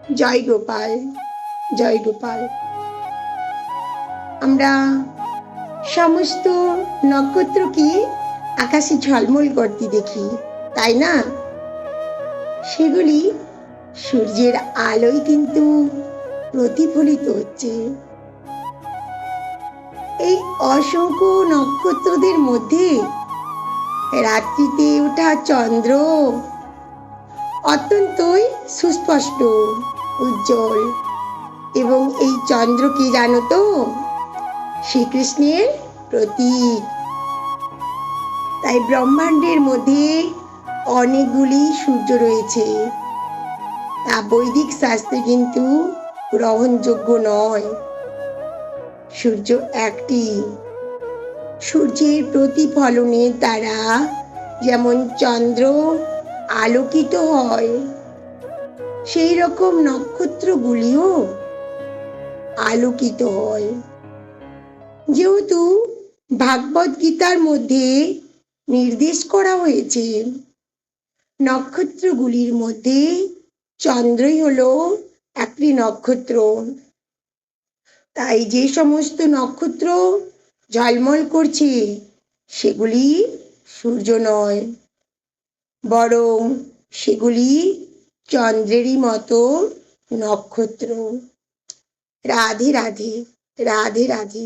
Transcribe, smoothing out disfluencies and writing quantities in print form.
জয় গোপাল, জয় গোপাল। আমরা সমস্ত নক্ষত্রকে আকাশে ঝলমল করতে দেখি, তাই না? সেগুলি সূর্যের আলোয় কিন্তু প্রতিফলিত হচ্ছে। এই অসংখ্য নক্ষত্রদের মধ্যে রাত্রিতে ওঠা চন্দ্র অত্যন্তই সুস্পষ্ট, উজ্জ্বল। এবং এই চন্দ্র কি জানো তো? শ্রীকৃষ্ণের প্রতীক। তাই ব্রহ্মাণ্ডের মধ্যে অনেকগুলি সূর্য রয়েছে, তা বৈদিক শাস্ত্রে কিন্তু গ্রহণযোগ্য নয়। সূর্য একটি। সূর্যের প্রতিফলনের দ্বারা যেমন চন্দ্র আলোকিত হয়, সেই রকম নক্ষত্রগুলিও আলোকিত হয়। যেহেতু ভাগবত গীতার মধ্যে নির্দেশ করা হয়েছে নক্ষত্রগুলির মধ্যে চন্দ্রই হলো একটি নক্ষত্র, তাই যে সমস্ত নক্ষত্র ঝলমল করছে সেগুলি সূর্য নয়, বরং সেগুলি চন্দ্রেরই মতো নক্ষত্র। রাধে রাধে, রাধে রাধে।